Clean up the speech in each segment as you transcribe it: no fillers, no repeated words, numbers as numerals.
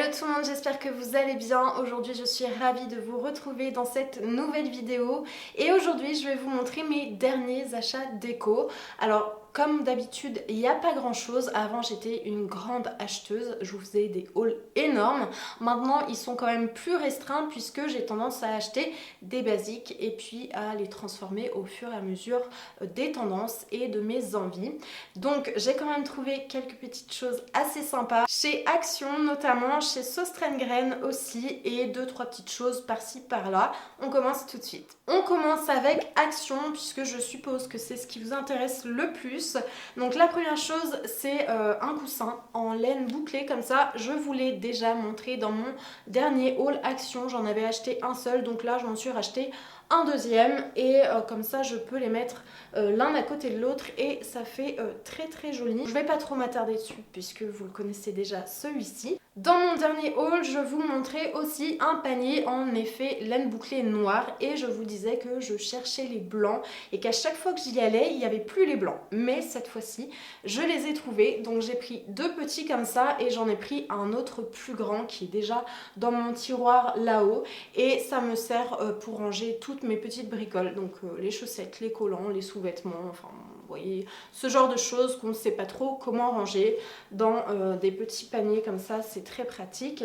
Hello tout le monde, j'espère que vous allez bien. Aujourd'hui je suis ravie de vous retrouver dans cette nouvelle vidéo et aujourd'hui je vais vous montrer mes derniers achats déco. Alors comme d'habitude il n'y a pas grand chose, avant j'étais une grande acheteuse, je vous faisais des hauls énormes. Maintenant ils sont quand même plus restreints puisque j'ai tendance à acheter des basiques et puis à les transformer au fur et à mesure des tendances et de mes envies. Donc j'ai quand même trouvé quelques petites choses assez sympas chez Action, notamment chez Sauce-Traîne-Graine aussi, et 2-3 petites choses par-ci par-là. On commence tout de suite. On commence avec Action puisque je suppose que c'est ce qui vous intéresse le plus. Donc la première chose c'est un coussin en laine bouclée comme ça. Je vous l'ai déjà montré dans mon dernier haul Action, j'en avais acheté un seul, donc là je m'en suis racheté un deuxième et comme ça je peux les mettre l'un à côté de l'autre et ça fait très joli. Je vais pas trop m'attarder dessus puisque vous le connaissez déjà celui-ci. Dans mon dernier haul, je vous montrais aussi un panier en effet laine bouclée noire et je vous disais que je cherchais les blancs et qu'à chaque fois que j'y allais, il n'y avait plus les blancs. Mais cette fois-ci, je les ai trouvés. Donc j'ai pris deux petits comme ça et j'en ai pris un autre plus grand qui est déjà dans mon tiroir là-haut et ça me sert pour ranger toutes mes petites bricoles. Donc les chaussettes, les collants, les sous-vêtements, enfin vous voyez, ce genre de choses qu'on ne sait pas trop comment ranger dans des petits paniers comme ça, c'est très pratique.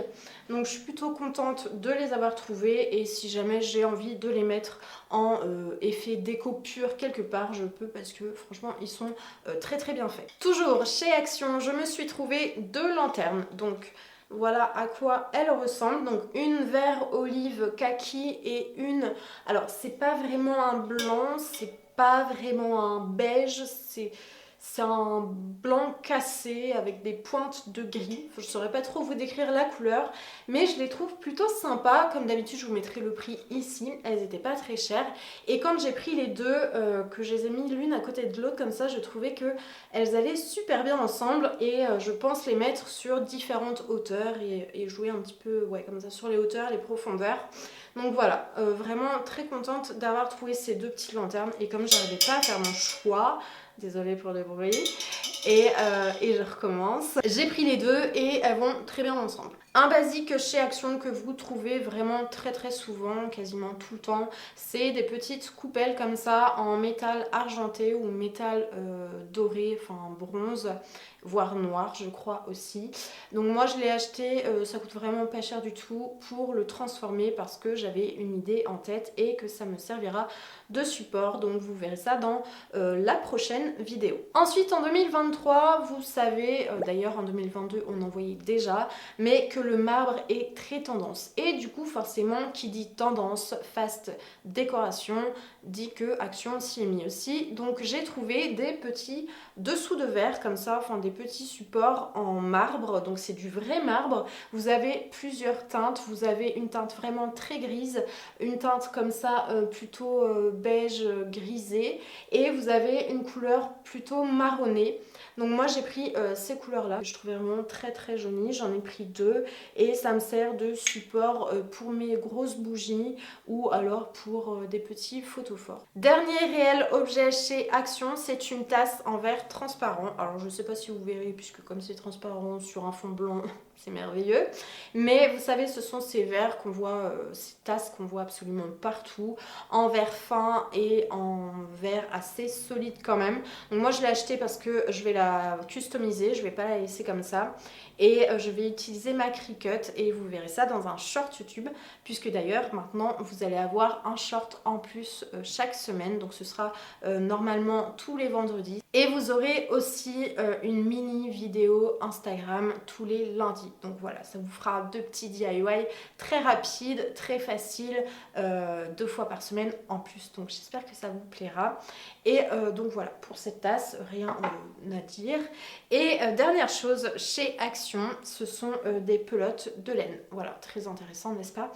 Donc je suis plutôt contente de les avoir trouvés et si jamais j'ai envie de les mettre en effet déco pur quelque part, je peux parce que franchement ils sont très bien faits. Toujours chez Action, je me suis trouvé deux lanternes. Donc voilà à quoi elles ressemblent. Donc une vert olive kaki et une... Alors c'est pas vraiment un blanc, c'est pas vraiment un beige, c'est un blanc cassé avec des pointes de gris. Je ne saurais pas trop vous décrire la couleur, mais je les trouve plutôt sympas. Comme d'habitude, je vous mettrai le prix ici. Elles n'étaient pas très chères. Et quand j'ai pris les deux, que je les ai mis l'une à côté de l'autre, comme ça, je trouvais qu'elles allaient super bien ensemble. Et je pense les mettre sur différentes hauteurs et jouer un petit peu ouais, comme ça sur les hauteurs, les profondeurs. Donc voilà, vraiment très contente d'avoir trouvé ces deux petites lanternes. Et comme je n'arrivais pas à faire mon choix, désolée pour le bruit, et je recommence. J'ai pris les deux et elles vont très bien ensemble. Un basique chez Action que vous trouvez vraiment très souvent, quasiment tout le temps, c'est des petites coupelles comme ça en métal argenté ou métal doré, enfin bronze, voire noir je crois aussi. Donc moi je l'ai acheté, ça coûte vraiment pas cher du tout pour le transformer parce que j'avais une idée en tête et que ça me servira de support. Donc vous verrez ça dans la prochaine vidéo. Ensuite en 2023, vous savez, d'ailleurs en 2022 on en voyait déjà, mais que le marbre est très tendance. Et du coup forcément qui dit tendance, fast décoration, dit que Action s'y est mis aussi. Donc j'ai trouvé des petits dessous de verre comme ça, enfin des petits supports en marbre. Donc c'est du vrai marbre. Vous avez plusieurs teintes. Vous avez une teinte vraiment très grise, une teinte comme ça plutôt beige grisé et vous avez une couleur plutôt marronnée. Donc moi j'ai pris ces couleurs là, je trouvais vraiment très jolies, j'en ai pris deux et ça me sert de support pour mes grosses bougies ou alors pour des petits photophores. Dernier réel objet chez Action, c'est une tasse en verre transparent. Alors je sais pas si vous verrez puisque comme c'est transparent sur un fond blanc c'est merveilleux, mais vous savez ce sont ces verres qu'on voit, ces tasses qu'on voit absolument partout, en verre fin et en verre assez solide quand même. Donc moi je l'ai acheté parce que je vais la customiser, je vais pas la laisser comme ça et je vais utiliser ma Cricut et vous verrez ça dans un short YouTube puisque d'ailleurs maintenant vous allez avoir un short en plus chaque semaine, donc ce sera normalement tous les vendredis et vous aurez aussi une mini vidéo Instagram tous les lundis. Donc voilà, ça vous fera deux petits DIY très rapides, très faciles, 2 fois par semaine en plus. Donc j'espère que ça vous plaira. Et donc voilà, pour cette tasse, rien à dire. Et dernière chose, chez Action, ce sont des pelotes de laine. Voilà, très intéressant, n'est-ce pas ?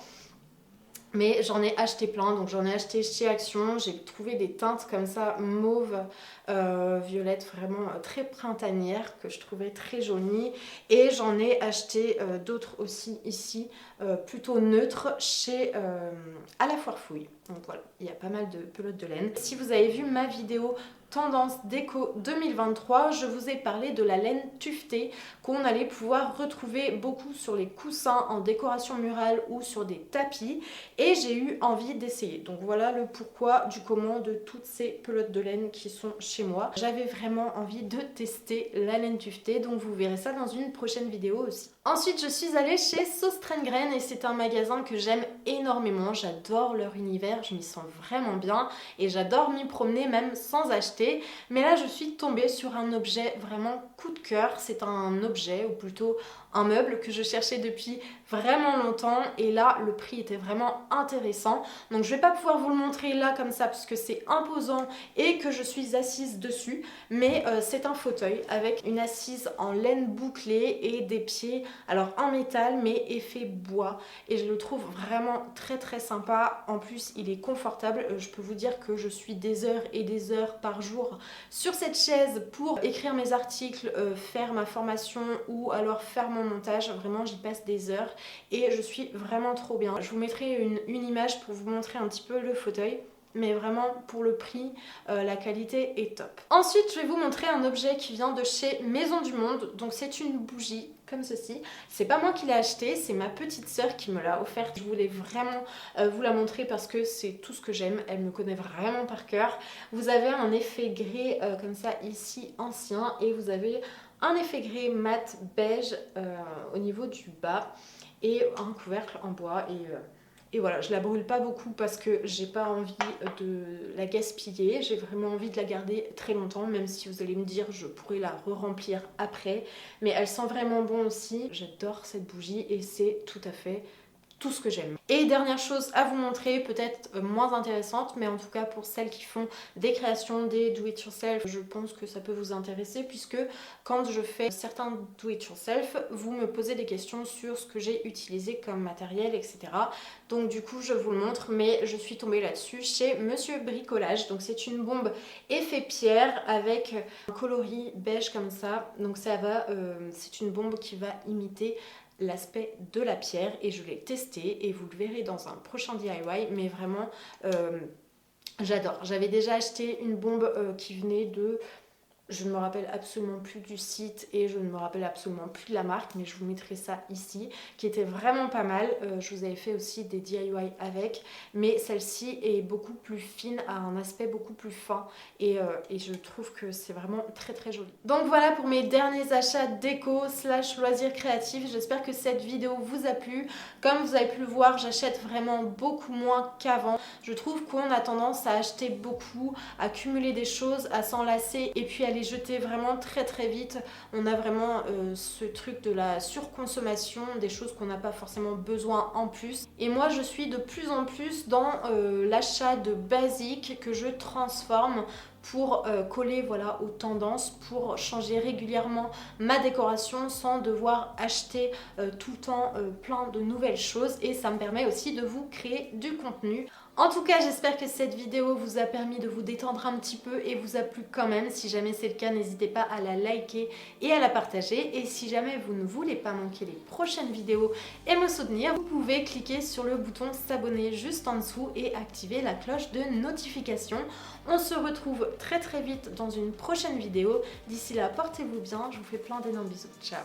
Mais j'en ai acheté plein, donc j'en ai acheté chez Action, j'ai trouvé des teintes comme ça mauve, violette, vraiment très printanière que je trouvais très jolies. Et j'en ai acheté d'autres aussi ici, plutôt neutres, chez à la Foire Fouille. Donc voilà, il y a pas mal de pelotes de laine. Si vous avez vu ma vidéo tendance déco 2023, je vous ai parlé de la laine tuftée qu'on allait pouvoir retrouver beaucoup sur les coussins en décoration murale ou sur des tapis, et j'ai eu envie d'essayer. Donc voilà le pourquoi du comment de toutes ces pelotes de laine qui sont chez moi. J'avais vraiment envie de tester la laine tuftée, donc vous verrez ça dans une prochaine vidéo aussi. Ensuite, je suis allée chez Sauce Train-Graine et c'est un magasin que j'aime énormément. J'adore leur univers, je m'y sens vraiment bien et j'adore m'y promener même sans acheter. Mais là, je suis tombée sur un objet vraiment coup de cœur. C'est un objet, ou plutôt un meuble que je cherchais depuis vraiment longtemps, et là le prix était vraiment intéressant. Donc je vais pas pouvoir vous le montrer là comme ça parce que c'est imposant et que je suis assise dessus, mais c'est un fauteuil avec une assise en laine bouclée et des pieds alors en métal mais effet bois, et je le trouve vraiment très très sympa. En plus il est confortable, je peux vous dire que je suis des heures et des heures par jour sur cette chaise pour écrire mes articles, faire ma formation ou alors faire mon montage. Vraiment j'y passe des heures et je suis vraiment trop bien. Je vous mettrai une image pour vous montrer un petit peu le fauteuil, mais vraiment pour le prix, la qualité est top. Ensuite je vais vous montrer un objet qui vient de chez Maison du Monde. Donc c'est une bougie comme ceci. C'est pas moi qui l'ai acheté, c'est ma petite sœur qui me l'a offerte. Je voulais vraiment vous la montrer parce que c'est tout ce que j'aime. Elle me connaît vraiment par cœur. Vous avez un effet gris comme ça ici ancien, et vous avez un effet gris mat beige au niveau du bas et un couvercle en bois, et voilà, je la brûle pas beaucoup parce que j'ai pas envie de la gaspiller. J'ai vraiment envie de la garder très longtemps, même si vous allez me dire je pourrais la re-remplir après, mais elle sent vraiment bon aussi. J'adore cette bougie et c'est tout à fait tout ce que j'aime. Et dernière chose à vous montrer, peut-être moins intéressante, mais en tout cas pour celles qui font des créations, des do-it-yourself, je pense que ça peut vous intéresser, puisque quand je fais certains do-it-yourself, vous me posez des questions sur ce que j'ai utilisé comme matériel, etc. Donc du coup je vous le montre, mais je suis tombée là-dessus chez Monsieur Bricolage. Donc c'est une bombe effet pierre avec un coloris beige comme ça. Donc ça va, c'est une bombe qui va imiter l'aspect de la pierre, et je l'ai testé et vous le verrez dans un prochain DIY, mais vraiment j'adore. J'avais déjà acheté une bombe qui venait de... Je ne me rappelle absolument plus du site et je ne me rappelle absolument plus de la marque, mais je vous mettrai ça ici, qui était vraiment pas mal. Je vous avais fait aussi des DIY avec, mais celle-ci est beaucoup plus fine, a un aspect beaucoup plus fin, et je trouve que c'est vraiment très très joli. Donc voilà pour mes derniers achats déco / loisirs créatifs. J'espère que cette vidéo vous a plu. Comme vous avez pu le voir, j'achète vraiment beaucoup moins qu'avant. Je trouve qu'on a tendance à acheter beaucoup, à cumuler des choses, à s'enlacer et puis à les jeter vraiment très très vite. On a vraiment ce truc de la surconsommation, des choses qu'on n'a pas forcément besoin en plus. Et moi je suis de plus en plus dans l'achat de basiques que je transforme pour coller voilà, aux tendances, pour changer régulièrement ma décoration sans devoir acheter tout le temps plein de nouvelles choses, et ça me permet aussi de vous créer du contenu. En tout cas, j'espère que cette vidéo vous a permis de vous détendre un petit peu et vous a plu quand même. Si jamais c'est le cas, n'hésitez pas à la liker et à la partager. Et si jamais vous ne voulez pas manquer les prochaines vidéos et me soutenir, vous pouvez cliquer sur le bouton s'abonner juste en dessous et activer la cloche de notification. On se retrouve très très vite dans une prochaine vidéo. D'ici là, portez-vous bien. Je vous fais plein d'énormes bisous. Ciao!